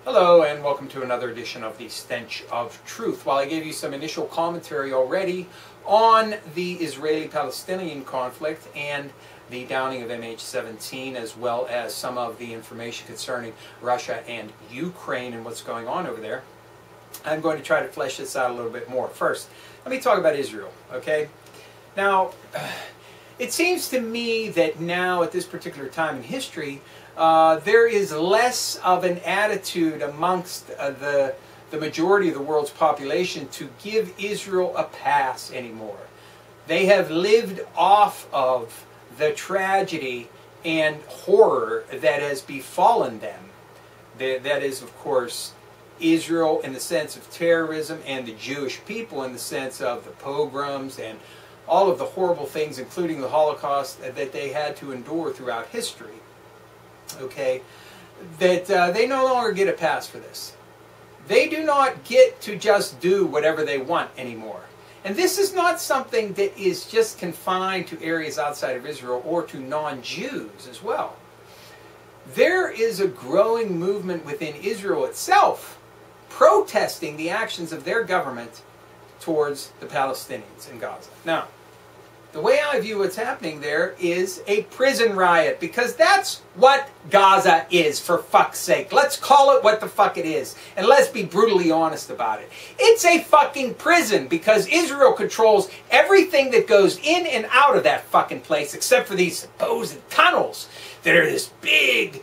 Hello and welcome to another edition of the Stench of Truth. While I gave you some initial commentary already on the Israeli-Palestinian conflict and the downing of MH17, as well as some of the information concerning Russia and Ukraine and what's going on over there, I'm going to try to flesh this out a little bit more. First, let me talk about Israel, okay? Now, it seems to me that now, at this particular time in history, there is less of an attitude amongst the majority of the world's population to give Israel a pass anymore. They have lived off of the tragedy and horror that has befallen them. That is, of course, Israel in the sense of terrorism and the Jewish people in the sense of the pogroms and all of the horrible things, including the Holocaust, that they had to endure throughout history. Okay, that they no longer get a pass for this. They do not get to just do whatever they want anymore. And this is not something that is just confined to areas outside of Israel or to non-Jews as well. There is a growing movement within Israel itself protesting the actions of their government towards the Palestinians in Gaza. Now, the way I view what's happening there is a prison riot, because that's what Gaza is, for fuck's sake. Let's call it what the fuck it is, and let's be brutally honest about it. It's a fucking prison, because Israel controls everything that goes in and out of that fucking place, except for these supposed tunnels that are this big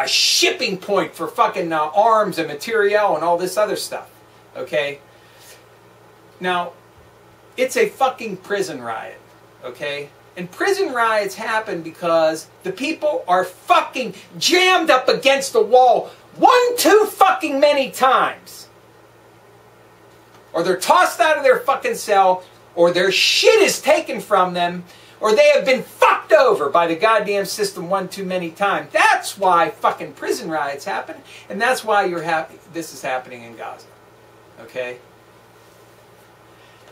shipping point for fucking arms and materiel and all this other stuff. Okay? Now, it's a fucking prison riot. Okay? And prison riots happen because the people are fucking jammed up against the wall too fucking many times. Or they're tossed out of their fucking cell, or their shit is taken from them, or they have been fucked over by the goddamn system too many times. That's why fucking prison riots happen, and that's why this is happening in Gaza. Okay?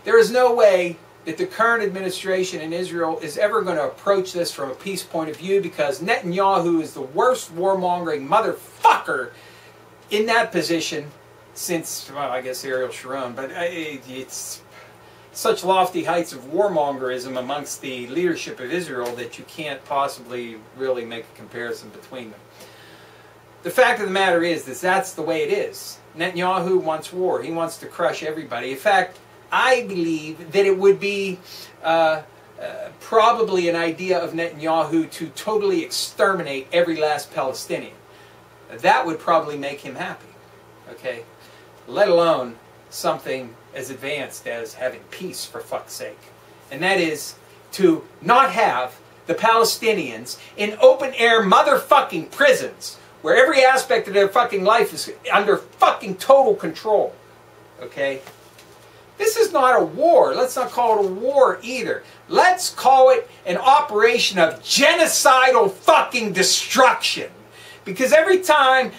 There is no way that the current administration in Israel is ever going to approach this from a peace point of view, because Netanyahu is the worst warmongering motherfucker in that position since, well, I guess Ariel Sharon, but it's such lofty heights of warmongerism amongst the leadership of Israel that you can't possibly really make a comparison between them. The fact of the matter is that that's the way it is. Netanyahu wants war. He wants to crush everybody. In fact, I believe that it would be probably an idea of Netanyahu to totally exterminate every last Palestinian. That would probably make him happy, okay? Let alone something as advanced as having peace, for fuck's sake. And that is to not have the Palestinians in open-air motherfucking prisons where every aspect of their fucking life is under fucking total control, okay? This is not a war. Let's not call it a war either. Let's call it an operation of genocidal fucking destruction. Because every time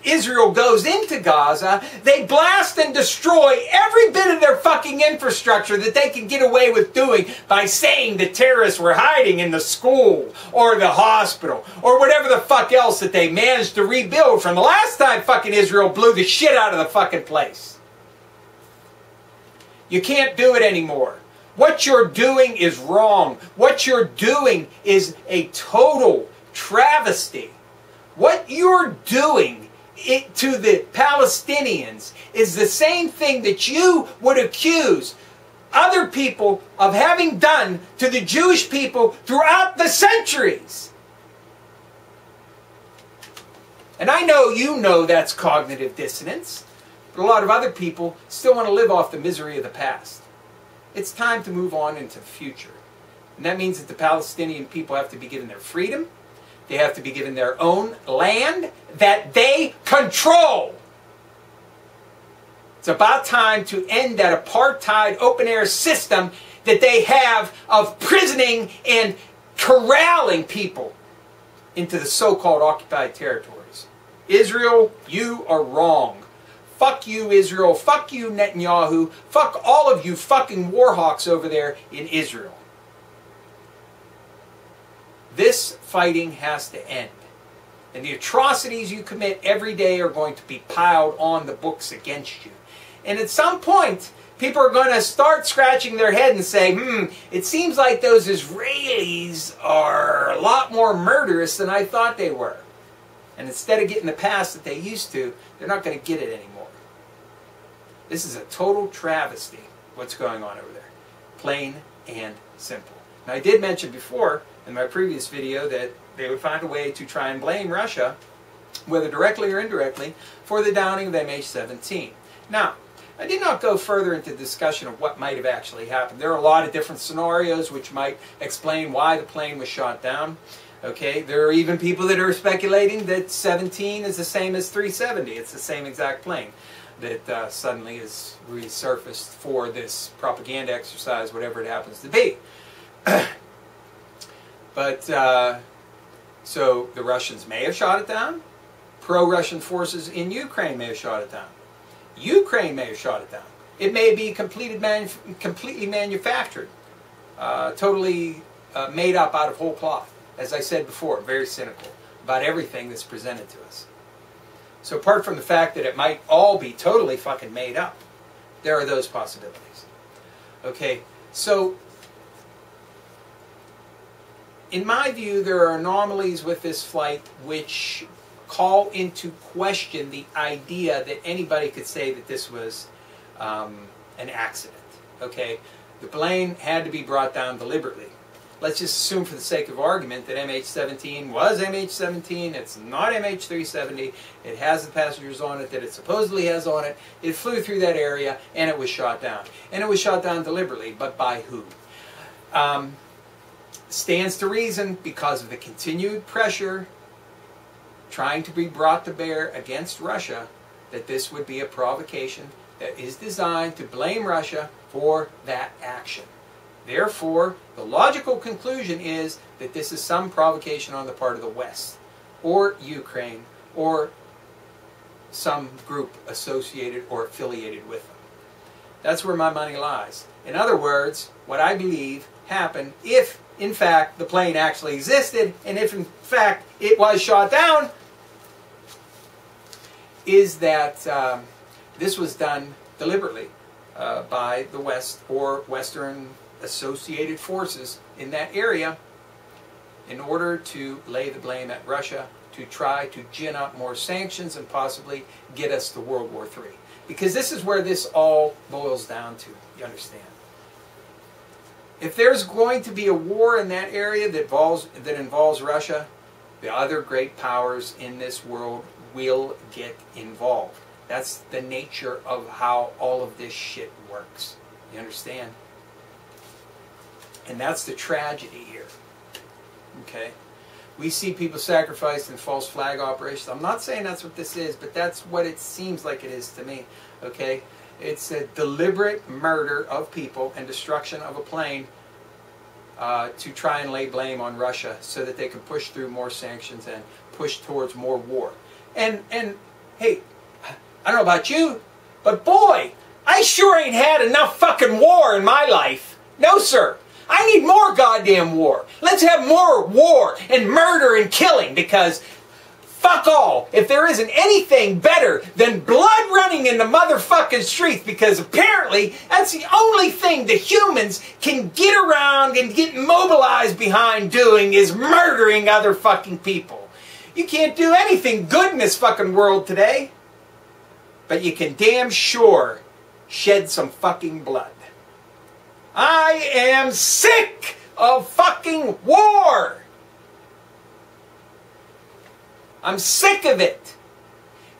Israel goes into Gaza, they blast and destroy every bit of their fucking infrastructure that they can get away with doing by saying the terrorists were hiding in the school or the hospital or whatever the fuck else that they managed to rebuild from the last time fucking Israel blew the shit out of the fucking place. You can't do it anymore. What you're doing is wrong. What you're doing is a total travesty. What you're doing to the Palestinians is the same thing that you would accuse other people of having done to the Jewish people throughout the centuries. And I know you know that's cognitive dissonance. But a lot of other people still want to live off the misery of the past. It's time to move on into the future. And that means that the Palestinian people have to be given their freedom. They have to be given their own land that they control. It's about time to end that apartheid open-air system that they have of prisoning and corralling people into the so-called occupied territories. Israel, you are wrong. Fuck you, Israel. Fuck you, Netanyahu. Fuck all of you fucking warhawks over there in Israel. This fighting has to end. And the atrocities you commit every day are going to be piled on the books against you. And at some point, people are going to start scratching their head and say, it seems like those Israelis are a lot more murderous than I thought they were. And instead of getting the pass that they used to, they're not going to get it anymore. This is a total travesty, what's going on over there. Plain and simple. Now, I did mention before, in my previous video, that they would find a way to try and blame Russia, whether directly or indirectly, for the downing of MH17. Now, I did not go further into discussion of what might have actually happened. There are a lot of different scenarios which might explain why the plane was shot down. Okay, there are even people that are speculating that 17 is the same as 370. It's the same exact plane that suddenly is resurfaced for this propaganda exercise, whatever it happens to be. But, so the Russians may have shot it down. Pro-Russian forces in Ukraine may have shot it down. Ukraine may have shot it down. It may be completely manufactured, totally made up out of whole cloth. As I said before, very cynical about everything that's presented to us. So apart from the fact that it might all be totally fucking made up, there are those possibilities. Okay, so in my view, there are anomalies with this flight which call into question the idea that anybody could say that this was an accident. Okay, the plane had to be brought down deliberately. Let's just assume for the sake of argument that MH17 was MH17, it's not MH370, it has the passengers on it that it supposedly has on it, it flew through that area, and it was shot down. And it was shot down deliberately, but by who? Stands to reason, because of the continued pressure trying to be brought to bear against Russia, that this would be a provocation that is designed to blame Russia for that action. Therefore, the logical conclusion is that this is some provocation on the part of the West, or Ukraine, or some group associated or affiliated with them. That's where my money lies. In other words, what I believe happened, if in fact the plane actually existed, and if in fact it was shot down, is that this was done deliberately by the West or Western associated forces in that area in order to lay the blame at Russia, to try to gin up more sanctions and possibly get us to World War III. Because this is where this all boils down to, you understand. If there's going to be a war in that area that involves Russia, the other great powers in this world will get involved. That's the nature of how all of this shit works. You understand? And that's the tragedy here. Okay? We see people sacrificed in false flag operations. I'm not saying that's what this is, but that's what it seems like it is to me. Okay? It's a deliberate murder of people and destruction of a plane to try and lay blame on Russia so that they can push through more sanctions and push towards more war. And hey, I don't know about you, but boy, I sure ain't had enough fucking war in my life. No, sir. I need more goddamn war. Let's have more war and murder and killing, because fuck all. If there isn't anything better than blood running in the motherfucking streets, because apparently that's the only thing the humans can get around and get mobilized behind doing, is murdering other fucking people. You can't do anything good in this fucking world today, but you can damn sure shed some fucking blood. I am sick of fucking war. I'm sick of it.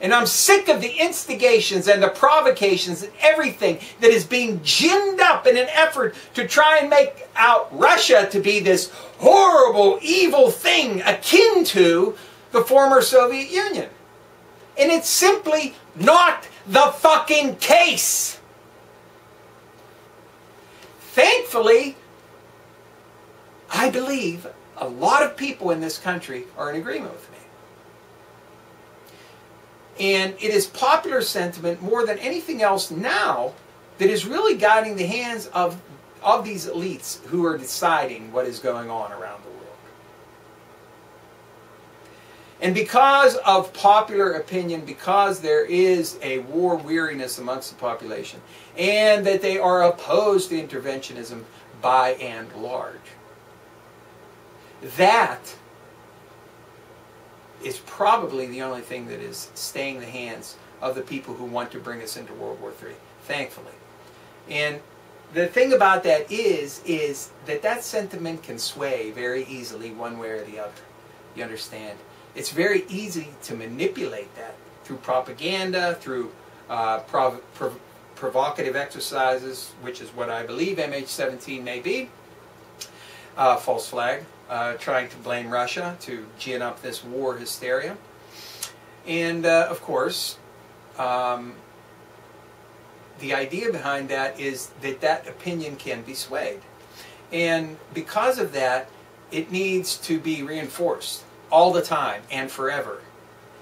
And I'm sick of the instigations and the provocations and everything that is being ginned up in an effort to try and make out Russia to be this horrible, evil thing akin to the former Soviet Union. And it's simply not the fucking case. Thankfully, I believe a lot of people in this country are in agreement with me. And it is popular sentiment more than anything else now that is really guiding the hands of these elites who are deciding what is going on around the world. And because of popular opinion, because there is a war weariness amongst the population, and that they are opposed to interventionism by and large, that is probably the only thing that is staying the hands of the people who want to bring us into World War III, thankfully. And the thing about that is that that sentiment can sway very easily one way or the other. You understand? It's very easy to manipulate that through propaganda, through provocative exercises, which is what I believe MH17 may be. False flag, trying to blame Russia to gin up this war hysteria. And of course, the idea behind that is that that opinion can be swayed. And because of that, it needs to be reinforced all the time and forever.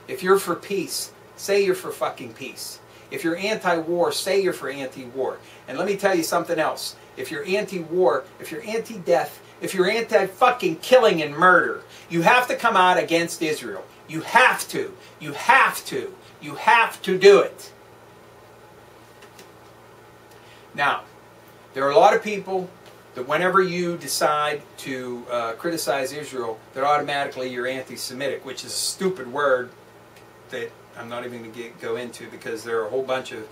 If you're for peace, say you're for fucking peace. If you're anti-war, say you're for anti-war. And let me tell you something else. If you're anti-war, if you're anti-death, if you're anti-fucking killing and murder, you have to come out against Israel. You have to. You have to. You have to do it. Now, there are a lot of people that whenever you decide to criticize Israel, that automatically you're anti-Semitic, which is a stupid word that I'm not even going to go into, because there are a whole bunch of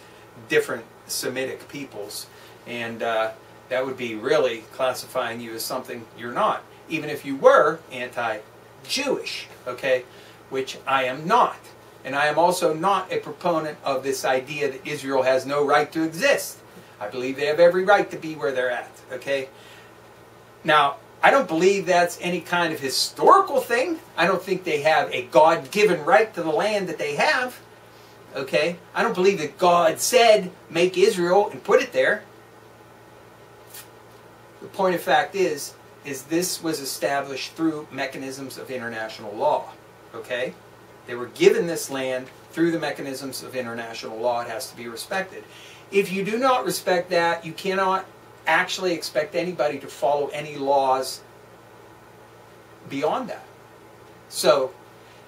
different Semitic peoples, and that would be really classifying you as something you're not, even if you were anti-Jewish, okay, which I am not. And I am also not a proponent of this idea that Israel has no right to exist. I believe they have every right to be where they're at, okay? Now, I don't believe that's any kind of historical thing. I don't think they have a God-given right to the land that they have, okay? I don't believe that God said, make Israel and put it there. The point of fact is this was established through mechanisms of international law, okay? They were given this land through the mechanisms of international law. It has to be respected. If you do not respect that, you cannot actually expect anybody to follow any laws beyond that. So,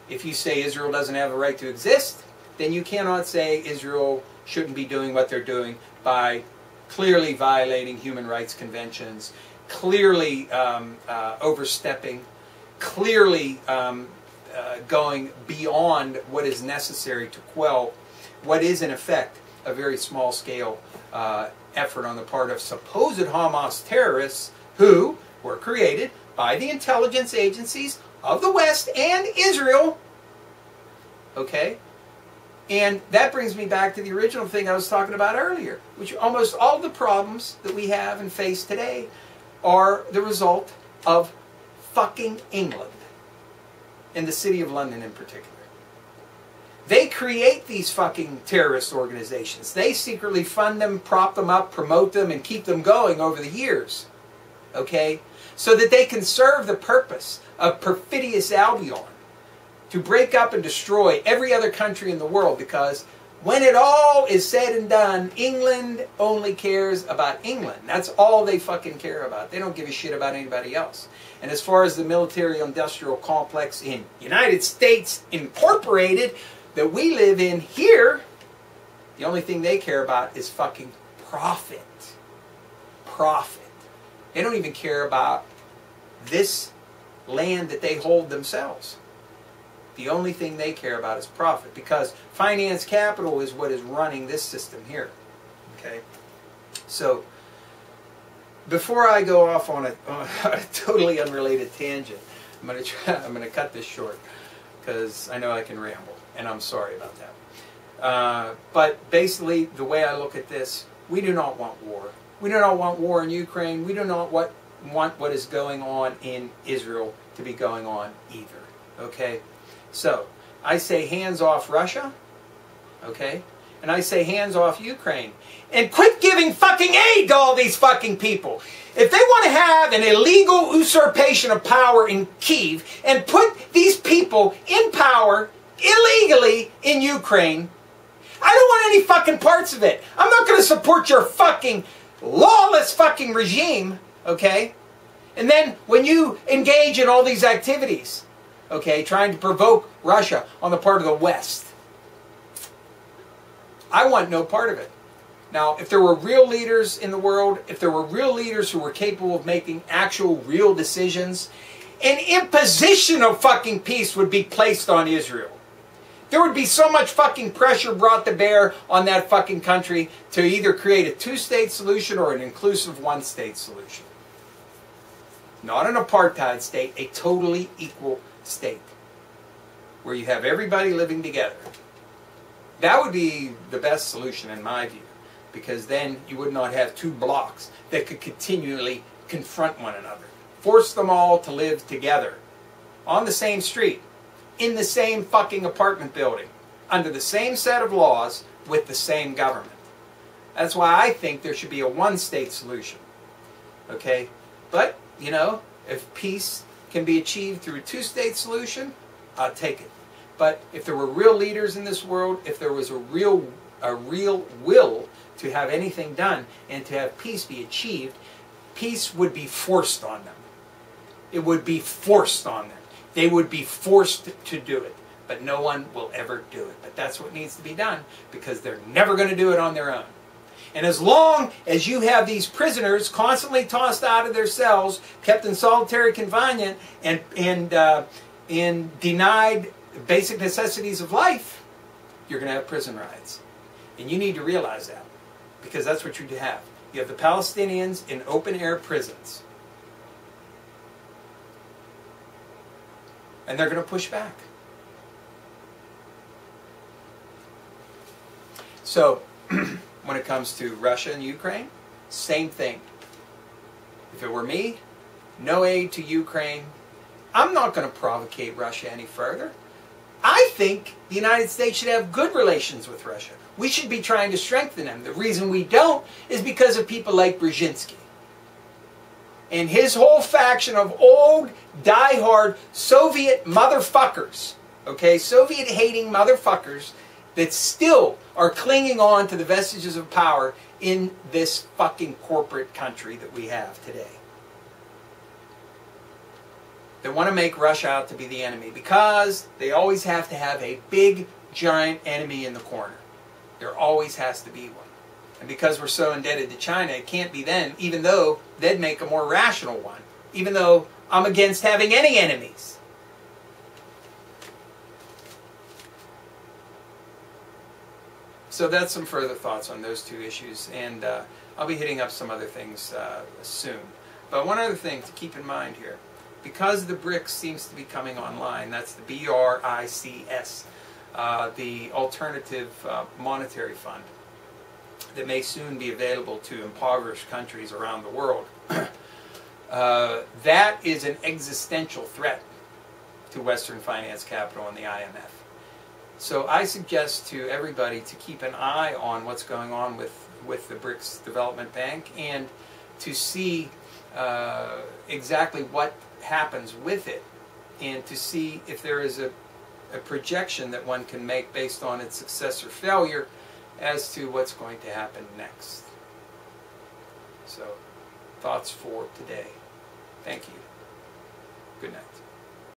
if you say Israel doesn't have a right to exist, then you cannot say Israel shouldn't be doing what they're doing by clearly violating human rights conventions, clearly overstepping, clearly going beyond what is necessary to quell what is in effect a very small-scale effort on the part of supposed Hamas terrorists who were created by the intelligence agencies of the West and Israel. Okay? And that brings me back to the original thing I was talking about earlier, which almost all the problems that we have and face today are the result of fucking England, and the City of London in particular. They create these fucking terrorist organizations. They secretly fund them, prop them up, promote them, and keep them going over the years. Okay? So that they can serve the purpose of perfidious Albion, to break up and destroy every other country in the world, because when it all is said and done, England only cares about England. That's all they fucking care about. They don't give a shit about anybody else. And as far as the military-industrial complex in United States Incorporated that we live in here, the only thing they care about is fucking profit. Profit. They don't even care about this land that they hold themselves. The only thing they care about is profit, because finance capital is what is running this system here. Okay? So, before I go off on a totally unrelated tangent, I'm going to cut this short, because I know I can ramble, and I'm sorry about that. But basically, the way I look at this, we do not want war. We do not want war in Ukraine. We do not want what is going on in Israel to be going on either. Okay? So, I say hands off Russia, okay? And I say hands off Ukraine. And quit giving fucking aid to all these fucking people. If they want to have an illegal usurpation of power in Kyiv and put these people in power illegally in Ukraine, I don't want any fucking parts of it. I'm not going to support your fucking lawless fucking regime, okay? And then when you engage in all these activities, okay, trying to provoke Russia on the part of the West. I want no part of it. Now, if there were real leaders in the world, if there were real leaders who were capable of making actual real decisions, an imposition of fucking peace would be placed on Israel. There would be so much fucking pressure brought to bear on that fucking country to either create a two-state solution or an inclusive one-state solution. Not an apartheid state, a totally equal state, where you have everybody living together. That would be the best solution in my view, because then you would not have two blocks that could continually confront one another. Force them all to live together on the same street, in the same fucking apartment building, under the same set of laws, with the same government. That's why I think there should be a one-state solution. Okay? But, you know, if peace can be achieved through a two-state solution, I'll take it. But if there were real leaders in this world, if there was a real will to have anything done and to have peace be achieved, peace would be forced on them. It would be forced on them. They would be forced to do it. But no one will ever do it. But that's what needs to be done, because they're never going to do it on their own. And as long as you have these prisoners constantly tossed out of their cells, kept in solitary confinement, and denied basic necessities of life, you're going to have prison riots. And you need to realize that, because that's what you have. You have the Palestinians in open-air prisons. And they're going to push back. So, when it comes to Russia and Ukraine, same thing. If it were me, no aid to Ukraine. I'm not going to provocate Russia any further. I think the United States should have good relations with Russia. We should be trying to strengthen them. The reason we don't is because of people like Brzezinski and his whole faction of old, die-hard Soviet motherfuckers, okay, Soviet-hating motherfuckers that still are clinging on to the vestiges of power in this fucking corporate country that we have today. They want to make Russia out to be the enemy because they always have to have a big, giant enemy in the corner. There always has to be one. And because we're so indebted to China, it can't be them, even though they'd make a more rational one. Even though I'm against having any enemies. So that's some further thoughts on those two issues. And I'll be hitting up some other things soon. But one other thing to keep in mind here. Because the BRICS seems to be coming online, that's the BRICS, the Alternative Monetary Fund, that may soon be available to impoverished countries around the world. That is an existential threat to Western finance capital and the IMF. So I suggest to everybody to keep an eye on what's going on with the BRICS Development Bank, and to see exactly what happens with it, and to see if there is a projection that one can make based on its success or failure as to what's going to happen next. So, thoughts for today. Thank you. Good night.